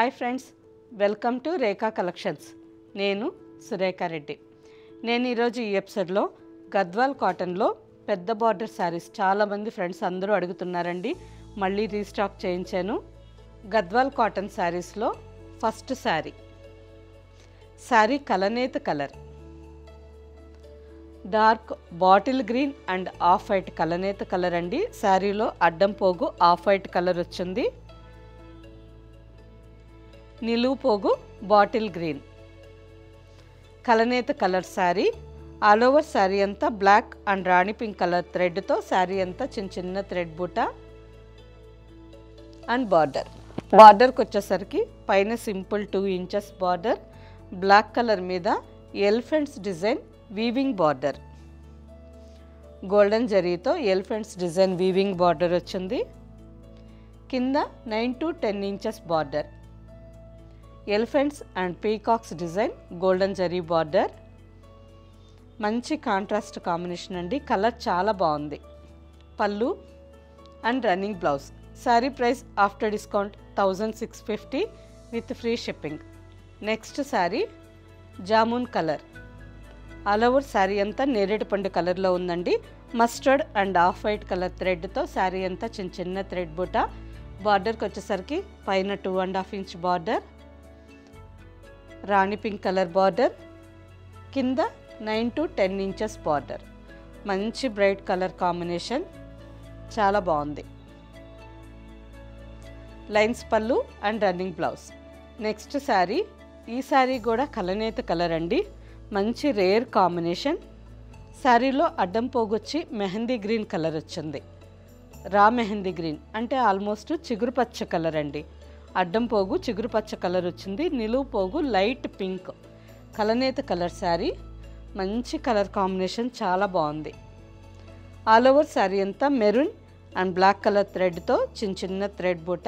Hi friends, welcome to Rekha collections. నేను సురేఖా రెడ్డి. నేను ఈరోజు ఈ ఎపిసోడ్లో గద్వాల్ కాటన్లో పెద్ద బార్డర్ శారీస్ చాలామంది ఫ్రెండ్స్ అందరూ అడుగుతున్నారండి. మళ్ళీ రీస్టాక్ చేయించాను. గద్వాల్ కాటన్ శారీస్లో ఫస్ట్ శారీ కలనేత colour, dark bottle green and off white కలనేత కలర్ అండి. శారీలో అడ్డం పోగు ఆఫ్ వైట్ కలర్ వచ్చింది, నిలువు పోగు బాటిల్ గ్రీన్ కలనేత colour sari. All over sari అంతా బ్లాక్ అండ్ రాణి పింక్ కలర్ థ్రెడ్తో శారీ అంతా చిన్న చిన్న థ్రెడ్ బూట అండ్ బార్డర్కి వచ్చేసరికి పైన simple 2 inches border, black colour మీద elephants design weaving border, golden జరీతో ఎలిఫెంట్స్ డిజైన్ వీవింగ్ బార్డర్ వచ్చింది. కింద 9 to 10 inches border, elephants and peacocks design golden zari border. మంచి కాంట్రాస్ట్ కాంబినేషన్ అండి. కలర్ చాలా బాగుంది. పళ్ళు and running blouse. Sari price after discount 1650 with free shipping. Next sari jamun colour. All over sari అంతా నేరేడు పండు కలర్లో ఉందండి. Mustard and off white colour థ్రెడ్తో శారీ అంతా చిన్న చిన్న థ్రెడ్ బూట. బార్డర్కి వచ్చేసరికి పైన 2.5 ఇంచ్ బార్డర్, రాణి పింక్ కలర్ బార్డర్, కింద 9 to 10 ఇంచెస్ బార్డర్. మంచి బ్రైట్ కలర్ కాంబినేషన్, చాలా బాగుంది. లైన్స్ పళ్ళు and running blouse. Next sari, ఈ శారీ కూడా కలనేత కలర్ అండి. మంచి రేర్ కాంబినేషన్. శారీలో అడ్డం పోగొచ్చి మెహందీ గ్రీన్ కలర్ వచ్చింది. రా మెహందీ గ్రీన్ అంటే ఆల్మోస్ట్ చిగురు పచ్చ కలర్ అండి. అడ్డం పోగు చిగురు పచ్చ కలర్ వచ్చింది, నిలువు పోగు లైట్ పింక్ కలనేత కలర్ శారీ. మంచి కలర్ కాంబినేషన్, చాలా బాగుంది. ఆల్ ఓవర్ శారీ అంతా మెరూన్ అండ్ బ్లాక్ కలర్ థ్రెడ్తో చిన్న చిన్న థ్రెడ్ బూట,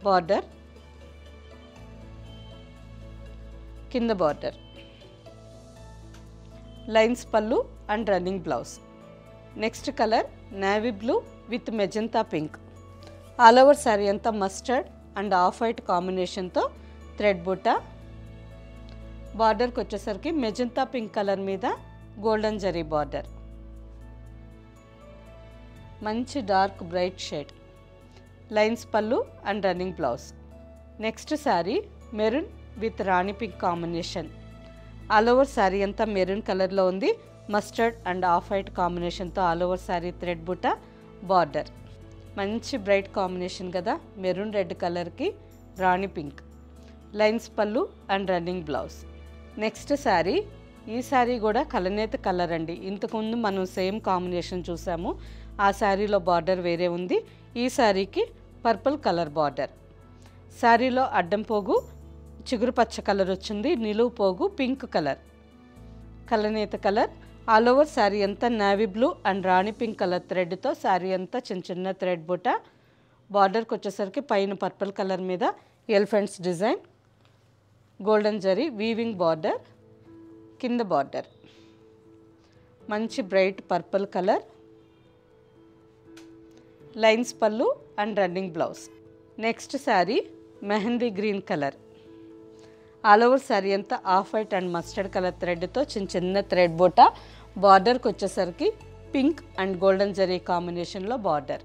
బార్డర్, కింద బార్డర్, లైన్స్ పళ్ళు and running blouse. Next colour navy blue with magenta pink. All over sari అంతా మస్టర్డ్ అండ్ ఆఫ్ వైట్ కాంబినేషన్తో థ్రెడ్ బూట. బార్డర్కి వచ్చేసరికి మెజంతా పింక్ కలర్ మీద గోల్డెన్ జరీ బార్డర్. మంచి డార్క్ బ్రైట్ షేడ్. లైన్స్ పళ్ళు and running blouse. Next sari maroon with రాణి pink combination. All over sari అంతా maroon కలర్లో ఉంది. మస్టర్డ్ అండ్ ఆఫ్ వైట్ కాంబినేషన్తో ఆల్ ఓవర్ శారీ థ్రెడ్ బూట, బార్డర్. మంచి బ్రైట్ కాంబినేషన్ కదా, మెరూన్ రెడ్ కలర్కి రాణి పింక్. లైన్స్ పళ్ళు and running blouse. Next sari, ఈ శారీ కూడా కలనేత కలర్ అండి. ఇంతకుముందు మనం సేమ్ కాంబినేషన్ చూసాము. ఆ శారీలో బార్డర్ వేరే ఉంది. ఈ శారీకి పర్పుల్ కలర్ బార్డర్. శారీలో అడ్డం పోగు చిగురు పచ్చ కలర్ వచ్చింది, నిలువు పోగు పింక్ కలర్ కలనేత కలర్. ఆల్ ఓవర్ శారీ అంతా నేవీ బ్లూ అండ్ రాణి పింక్ కలర్ థ్రెడ్తో శారీ అంతా చిన్న చిన్న థ్రెడ్ బూట. బార్డర్కి వచ్చేసరికి పైన పర్పుల్ కలర్ మీద elephants design golden zari weaving border, కింద బార్డర్. మంచి బ్రైట్ పర్పుల్ కలర్. లైన్స్ పళ్ళు and running blouse. Next sari mehndi green colour. All over sari అంతా off white and mustard colour థ్రెడ్తో చిన్న చిన్న థ్రెడ్ బూట. బార్డర్కి వచ్చేసరికి పింక్ అండ్ గోల్డెన్ జరీ కాంబినేషన్లో బార్డర్.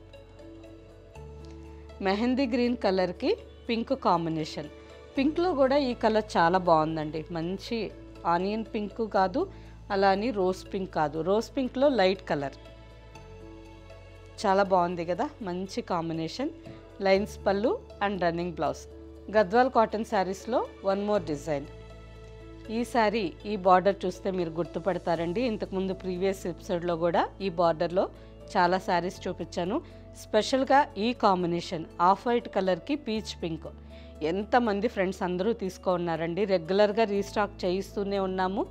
మెహందీ గ్రీన్ కలర్కి పింక్ కాంబినేషన్. పింక్లో కూడా ఈ కలర్ చాలా బాగుందండి. మంచి ఆనియన్ పింక్ కాదు, అలా అని రోజ్ పింక్ కాదు, రోజ్ పింక్లో లైట్ కలర్. చాలా బాగుంది కదా, మంచి కాంబినేషన్. లైన్స్ పళ్ళు and running blouse. Gadwal cotton శారీస్లో వన్ మోర్ డిజైన్. ఈ శారీ ఈ బార్డర్ చూస్తే మీరు గుర్తుపడతారండి. ఇంతకుముందు ప్రీవియస్ ఎపిసోడ్లో కూడా ఈ బార్డర్లో చాలా శారీస్ చూపించాను. స్పెషల్గా ఈ కాంబినేషన్ ఆఫ్ వైట్ కలర్కి పీచ్ పింక్ ఎంతమంది ఫ్రెండ్స్ అందరూ తీసుకున్నారండి. రెగ్యులర్గా రీస్టాక్ చేయిస్తూనే ఉన్నాము.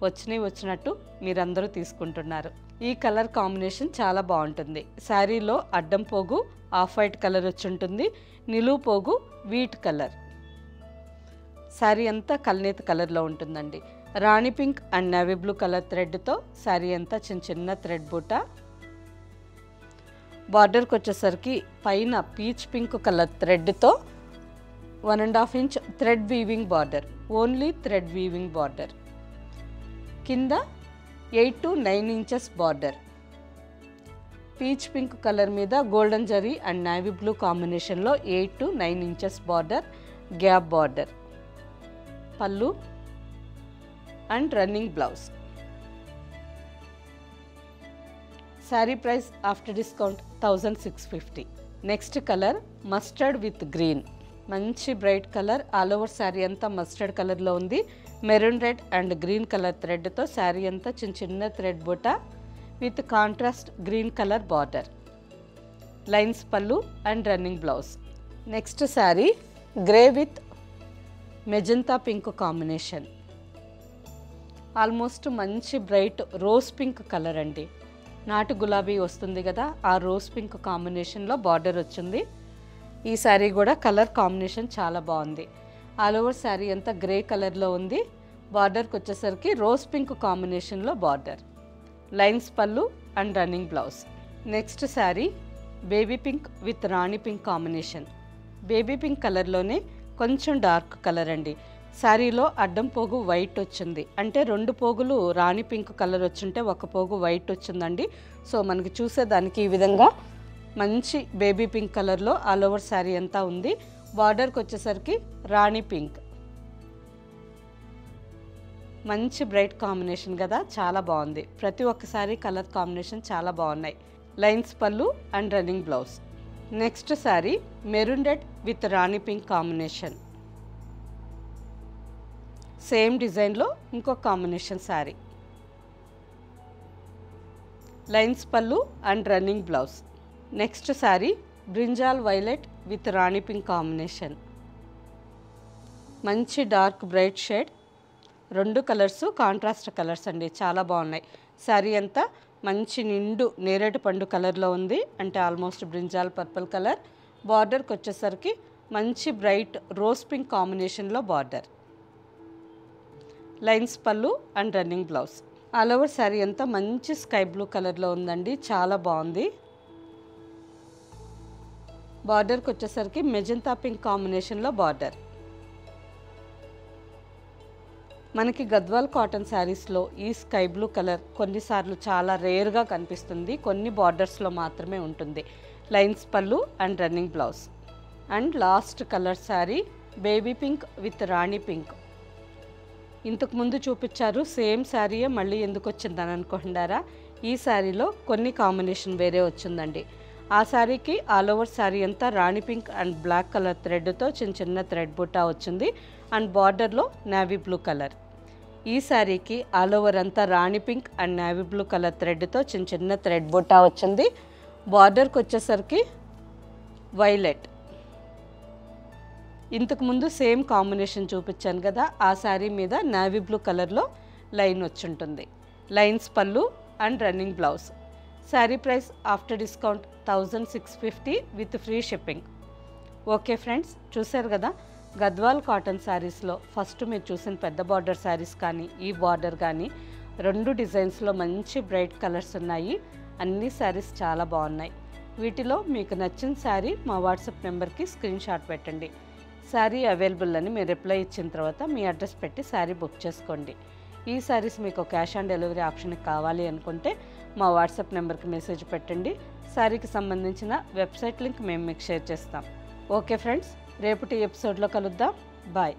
వచ్చినట్టు మీరందరూ తీసుకుంటున్నారు. ఈ కలర్ కాంబినేషన్ చాలా బాగుంటుంది. శారీలో అడ్డం పోగు ఆఫ్ వైట్ కలర్ వచ్చి ఉంటుంది, నిలువు పోగు వీట్ కలర్. శారీ అంతా కలనేత కలర్లో ఉంటుందండి. రాణి pink and navy blue colour థ్రెడ్తో శారీ అంతా చిన్న చిన్న థ్రెడ్ బూట. బార్డర్కి వచ్చేసరికి పైన పీచ్ పింక్ కలర్ థ్రెడ్తో 1.5 inch thread weaving border, only thread weaving border. కింద 8 to 9 inches border. Peach pink colour మీద golden zari and navy blue కాంబినేషన్లో 8 to 9 inches border, gap border. పళ్ళు and running blouse. Sari price after discount 1650. Next colour mustard with green. మంచి bright colour. All over sari అంతా mustard కలర్లో ఉంది. Maroon red and green colour థ్రెడ్తో శారీ అంతా చిన్న చిన్న థ్రెడ్ బుట్ట with contrast green colour border. Lines పళ్ళు and running blouse. Next sari grey with magenta pink combination. Almost మంచి బ్రైట్ రోజ్ పింక్ కలర్ అండి. నాటు గులాబీ వస్తుంది కదా, ఆ రోజ్ పింక్ కాంబినేషన్లో బార్డర్ వచ్చింది. ఈ శారీ కూడా కలర్ కాంబినేషన్ చాలా బాగుంది. ఆల్ ఓవర్ శారీ అంతా గ్రే కలర్లో ఉంది. బార్డర్కి వచ్చేసరికి రోజ్ పింక్ కాంబినేషన్లో బార్డర్. లైన్స్ పళ్ళు and running blouse. Next sari baby pink with రాణి పింక్ కాంబినేషన్. బేబీ పింక్ కలర్లోనే కొంచెం డార్క్ కలర్ అండి. శారీలో అడ్డం పోగు వైట్ వచ్చింది, అంటే 2 పోగులు రాణి పింక్ కలర్ వచ్చుంటే 1 పోగు వైట్ వచ్చిందండి. సో మనకి చూసేదానికి ఈ విధంగా మంచి బేబీ పింక్ కలర్లో ఆల్ ఓవర్ శారీ అంతా ఉంది. బార్డర్కి వచ్చేసరికి రాణి పింక్. మంచి బ్రైట్ కాంబినేషన్ కదా, చాలా బాగుంది. ప్రతి ఒక్కసారి కలర్ కాంబినేషన్ చాలా బాగున్నాయి. లైన్స్ పళ్ళు and running blouse. Next sari maroon red with రాణి పింక్ కాంబినేషన్. సేమ్ డిజైన్లో ఇంకో కాంబినేషన్ శారీ. లైన్స్ పళ్ళు and running blouse. Next sari brinjal violet with రాణి పింక్ కాంబినేషన్. మంచి dark bright shade. 2 colours contrast colours అండి, చాలా బాగున్నాయి. శారీ అంతా మంచి నిండు నేరేడు పండు కలర్లో ఉంది, అంటే ఆల్మోస్ట్ బ్రింజాల్ పర్పుల్ కలర్. బార్డర్కి వచ్చేసరికి మంచి బ్రైట్ రోజ్ పింక్ కాంబినేషన్లో బార్డర్. లైన్స్ పళ్ళు and running blouse. All over sari అంతా మంచి స్కై బ్లూ కలర్లో ఉందండి, చాలా బాగుంది. బార్డర్కి వచ్చేసరికి మెజంతా పింక్ కాంబినేషన్లో బార్డర్. మనకి గద్వాల్ కాటన్ శారీస్లో ఈ స్కై బ్లూ కలర్ కొన్నిసార్లు చాలా రేర్గా కనిపిస్తుంది, కొన్ని బార్డర్స్లో మాత్రమే ఉంటుంది. లైన్స్ పళ్ళు and running blouse. And last colour sari baby pink with రాణి పింక్. ఇంతకు ముందు చూపించారు సేమ్ శారీయే మళ్ళీ ఎందుకు వచ్చిందని అనుకుంటున్నారా? ఈ శారీలో కొన్ని కాంబినేషన్ వేరే వచ్చిందండి. ఆ శారీకి ఆల్ ఓవర్ శారీ అంతా రాణి పింక్ అండ్ బ్లాక్ కలర్ థ్రెడ్తో చిన్న చిన్న థ్రెడ్ బుట్టా వచ్చింది అండ్ బార్డర్లో నేవీ బ్లూ కలర్. ఈ శారీకి ఆల్ ఓవర్ అంతా రాణి pink and navy blue colour థ్రెడ్తో చిన్న చిన్న థ్రెడ్ బుట్టా వచ్చింది. బార్డర్కి వచ్చేసరికి వైలెట్. ఇంతకుముందు సేమ్ కాంబినేషన్ చూపించాను కదా, ఆ శారీ మీద నేవీ బ్లూ కలర్లో లైన్ వచ్చుంటుంది. లైన్స్ పళ్ళు and running blouse. Sari price after discount 1650 with free shipping. Okay friends, చూశారు కదా గద్వాల్ కాటన్ శారీస్లో ఫస్ట్ మీరు చూసిన పెద్ద బార్డర్ శారీస్ కానీ ఈ బార్డర్ కానీ 2 డిజైన్స్లో మంచి బ్రైట్ కలర్స్ ఉన్నాయి. అన్ని శారీస్ చాలా బాగున్నాయి. వీటిలో మీకు నచ్చిన శారీ మా వాట్సాప్ నెంబర్కి స్క్రీన్ షాట్ పెట్టండి. శారీ అవైలబుల్ అని మీరు రిప్లై ఇచ్చిన తర్వాత మీ అడ్రస్ పెట్టి శారీ బుక్ చేసుకోండి. ఈ శారీస్ మీకు క్యాష్ ఆన్ డెలివరీ ఆప్షన్ కావాలి అనుకుంటే మా వాట్సాప్ నెంబర్కి మెసేజ్ పెట్టండి. శారీకి సంబంధించిన వెబ్సైట్ లింక్ మేము మీకు షేర్ చేస్తాం. ఓకే ఫ్రెండ్స్, రేపటి ఎపిసోడ్లో కలుద్దాం. బాయ్.